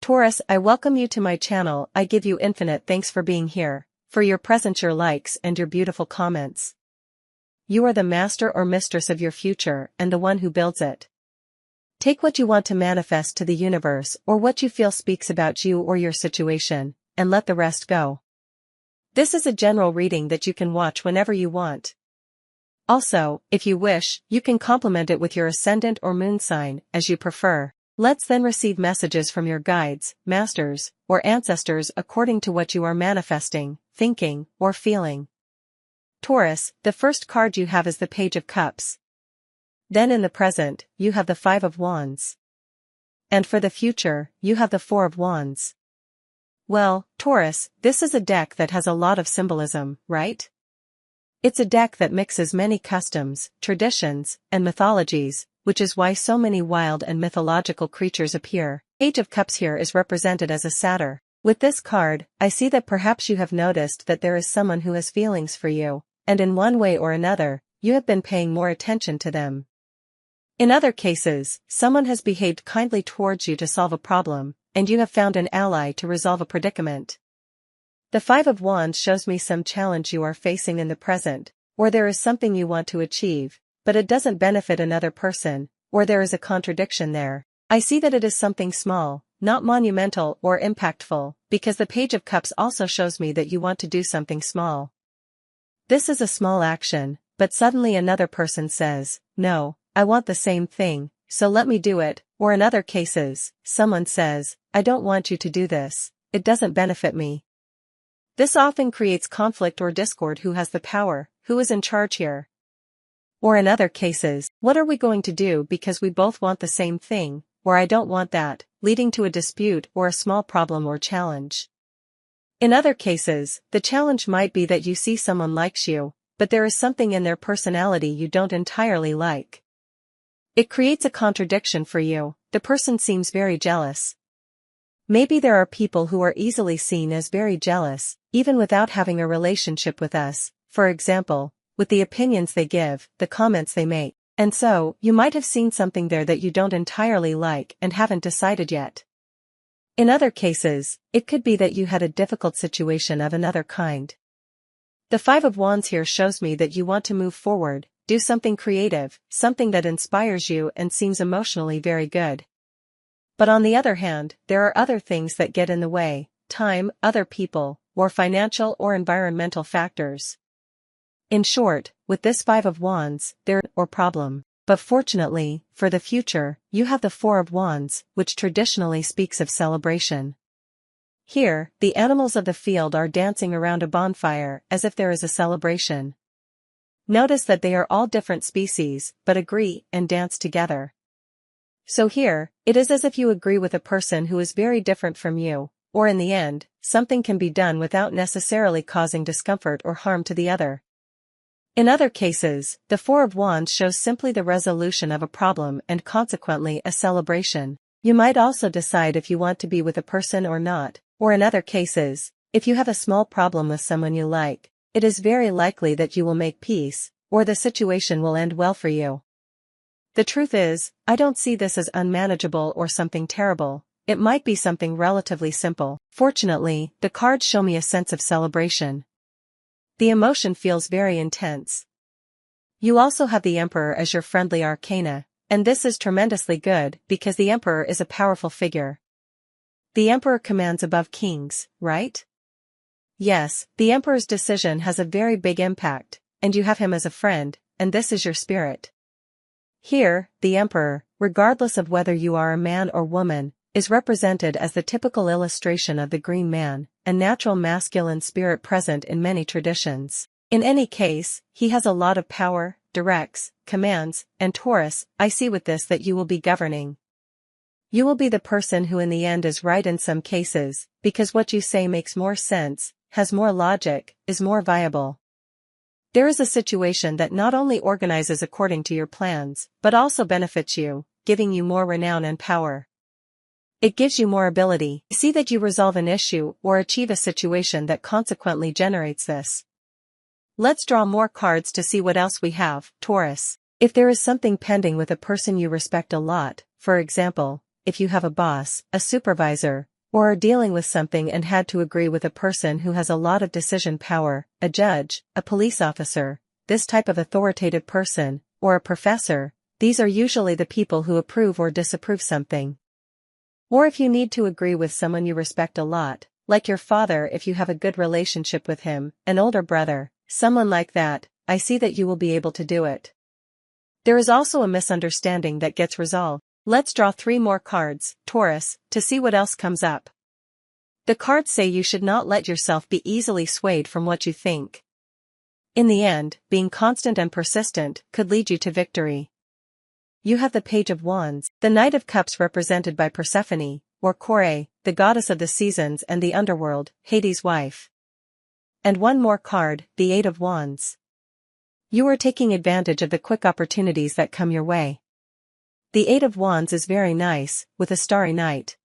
Taurus, I welcome you to my channel. I give you infinite thanks for being here, for your presence, your likes, and your beautiful comments. You are the master or mistress of your future and the one who builds it. Take what you want to manifest to the universe or what you feel speaks about you or your situation, and let the rest go. This is a general reading that you can watch whenever you want. Also, if you wish, you can complement it with your ascendant or moon sign, as you prefer. Let's then receive messages from your guides, masters, or ancestors according to what you are manifesting, thinking, or feeling. Taurus, the first card you have is the Page of Cups. Then in the present, you have the Five of Wands. And for the future, you have the Four of Wands. Well, Taurus, this is a deck that has a lot of symbolism, right? It's a deck that mixes many customs, traditions, and mythologies, which is why so many wild and mythological creatures appear. Page of Cups here is represented as a satyr. With this card, I see that perhaps you have noticed that there is someone who has feelings for you, and in one way or another, you have been paying more attention to them. In other cases, someone has behaved kindly towards you to solve a problem, and you have found an ally to resolve a predicament. The Five of Wands shows me some challenge you are facing in the present, or there is something you want to achieve, but it doesn't benefit another person, or there is a contradiction there. I see that it is something small, not monumental or impactful, because the Page of Cups also shows me that you want to do something small. This is a small action, but suddenly another person says, "No, I want the same thing, so let me do it," or in other cases, someone says, "I don't want you to do this, it doesn't benefit me." This often creates conflict or discord. Who has the power, who is in charge here? Or in other cases, what are we going to do because we both want the same thing, or I don't want that, leading to a dispute or a small problem or challenge. In other cases, the challenge might be that you see someone likes you, but there is something in their personality you don't entirely like. It creates a contradiction for you. The person seems very jealous. Maybe there are people who are easily seen as very jealous, even without having a relationship with us, for example, with the opinions they give, the comments they make. And so, you might have seen something there that you don't entirely like and haven't decided yet. In other cases, it could be that you had a difficult situation of another kind. The Five of Wands here shows me that you want to move forward, do something creative, something that inspires you and seems emotionally very good. But on the other hand, there are other things that get in the way: time, other people, or financial or environmental factors. In short, with this Five of Wands, there is no problem. But fortunately, for the future, you have the Four of Wands, which traditionally speaks of celebration. Here, the animals of the field are dancing around a bonfire as if there is a celebration. Notice that they are all different species, but agree and dance together. So here, it is as if you agree with a person who is very different from you, or in the end, something can be done without necessarily causing discomfort or harm to the other. In other cases, the Four of Wands shows simply the resolution of a problem and consequently a celebration. You might also decide if you want to be with a person or not, or in other cases, if you have a small problem with someone you like, it is very likely that you will make peace, or the situation will end well for you. The truth is, I don't see this as unmanageable or something terrible. It might be something relatively simple. Fortunately, the cards show me a sense of celebration. The emotion feels very intense. You also have the Emperor as your friendly arcana, and this is tremendously good because the Emperor is a powerful figure. The Emperor commands above kings, right? Yes, the Emperor's decision has a very big impact, and you have him as a friend, and this is your spirit. Here, the Emperor, regardless of whether you are a man or woman, is represented as the typical illustration of the green man, a natural masculine spirit present in many traditions. In any case, he has a lot of power, directs, commands, and Taurus, I see with this that you will be governing. You will be the person who in the end is right in some cases, because what you say makes more sense, has more logic, is more viable. There is a situation that not only organizes according to your plans, but also benefits you, giving you more renown and power. It gives you more ability. See that you resolve an issue or achieve a situation that consequently generates this. Let's draw more cards to see what else we have. Taurus. If there is something pending with a person you respect a lot, for example, if you have a boss, a supervisor, or are dealing with something and had to agree with a person who has a lot of decision power, a judge, a police officer, this type of authoritative person, or a professor, these are usually the people who approve or disapprove something. Or if you need to agree with someone you respect a lot, like your father if you have a good relationship with him, an older brother, someone like that, I see that you will be able to do it. There is also a misunderstanding that gets resolved. Let's draw 3 more cards, Taurus, to see what else comes up. The cards say you should not let yourself be easily swayed from what you think. In the end, being constant and persistent could lead you to victory. You have the Page of Wands, the Knight of Cups represented by Persephone, or Kore, the goddess of the seasons and the underworld, Hades' wife. And one more card, the Eight of Wands. You are taking advantage of the quick opportunities that come your way. The Eight of Wands is very nice, with a starry night.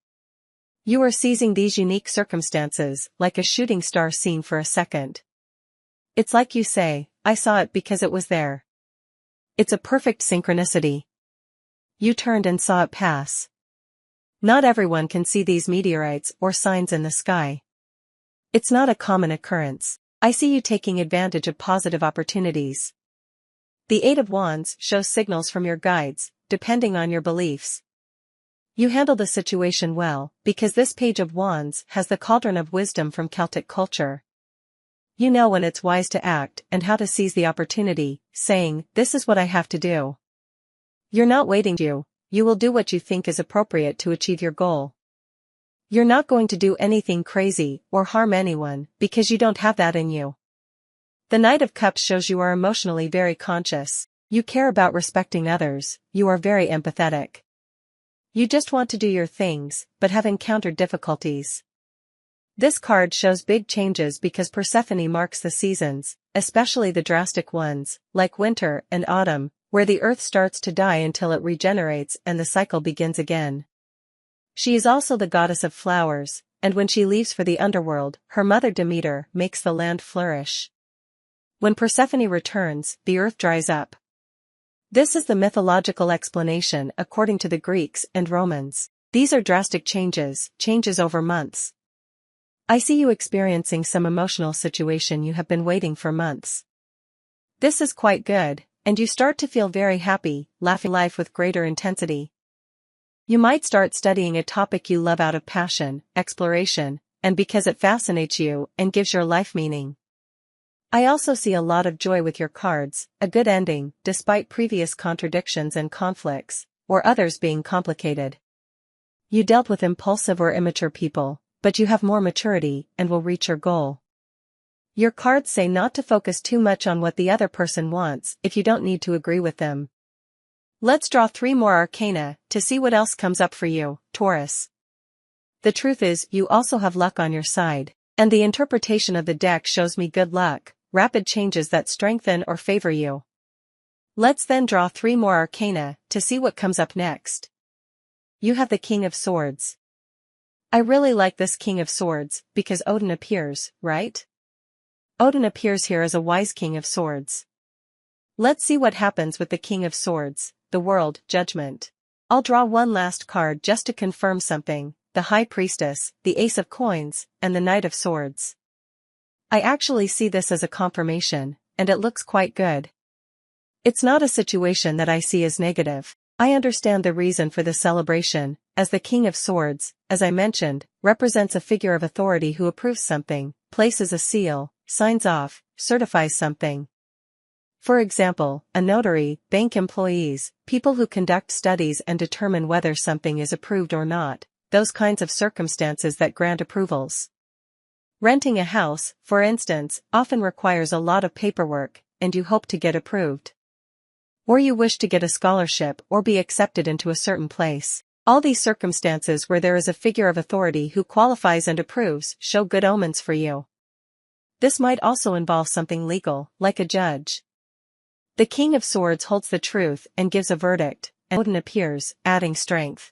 You are seizing these unique circumstances, like a shooting star seen for a second. It's like you say, I saw it because it was there. It's a perfect synchronicity. You turned and saw it pass. Not everyone can see these meteorites or signs in the sky. It's not a common occurrence. I see you taking advantage of positive opportunities. The Eight of Wands shows signals from your guides, depending on your beliefs. You handle the situation well, because this Page of Wands has the cauldron of wisdom from Celtic culture. You know when it's wise to act and how to seize the opportunity, saying, this is what I have to do. You're not waiting. You will do what you think is appropriate to achieve your goal. You're not going to do anything crazy or harm anyone, because you don't have that in you. The Knight of Cups shows you are emotionally very conscious. You care about respecting others, you are very empathetic. You just want to do your things, but have encountered difficulties. This card shows big changes because Persephone marks the seasons, especially the drastic ones, like winter and autumn, where the earth starts to die until it regenerates and the cycle begins again. She is also the goddess of flowers, and when she leaves for the underworld, her mother Demeter makes the land flourish. When Persephone returns, the earth dries up. This is the mythological explanation according to the Greeks and Romans. These are drastic changes over months. I see you experiencing some emotional situation you have been waiting for months. This is quite good, and you start to feel very happy, laughing life with greater intensity. You might start studying a topic you love out of passion, exploration, and because it fascinates you and gives your life meaning. I also see a lot of joy with your cards, a good ending, despite previous contradictions and conflicts, or others being complicated. You dealt with impulsive or immature people, but you have more maturity and will reach your goal. Your cards say not to focus too much on what the other person wants if you don't need to agree with them. Let's draw 3 more arcana to see what else comes up for you, Taurus. The truth is, you also have luck on your side, and the interpretation of the deck shows me good luck, rapid changes that strengthen or favor you. Let's then draw 3 more arcana to see what comes up next. You have the King of Swords. I really like this King of Swords because Odin appears, right? Odin appears here as a wise King of Swords. Let's see what happens with the King of Swords, the world, judgment. I'll draw one last card just to confirm something, the High Priestess, the Ace of Coins, and the Knight of Swords. I actually see this as a confirmation, and it looks quite good. It's not a situation that I see as negative. I understand the reason for the celebration, as the King of Swords, as I mentioned, represents a figure of authority who approves something, places a seal, signs off, certifies something. For example, a notary, bank employees, people who conduct studies and determine whether something is approved or not, those kinds of circumstances that grant approvals. Renting a house, for instance, often requires a lot of paperwork, and you hope to get approved. Or you wish to get a scholarship or be accepted into a certain place. All these circumstances where there is a figure of authority who qualifies and approves show good omens for you. This might also involve something legal, like a judge. The King of Swords holds the truth and gives a verdict, and Odin appears, adding strength.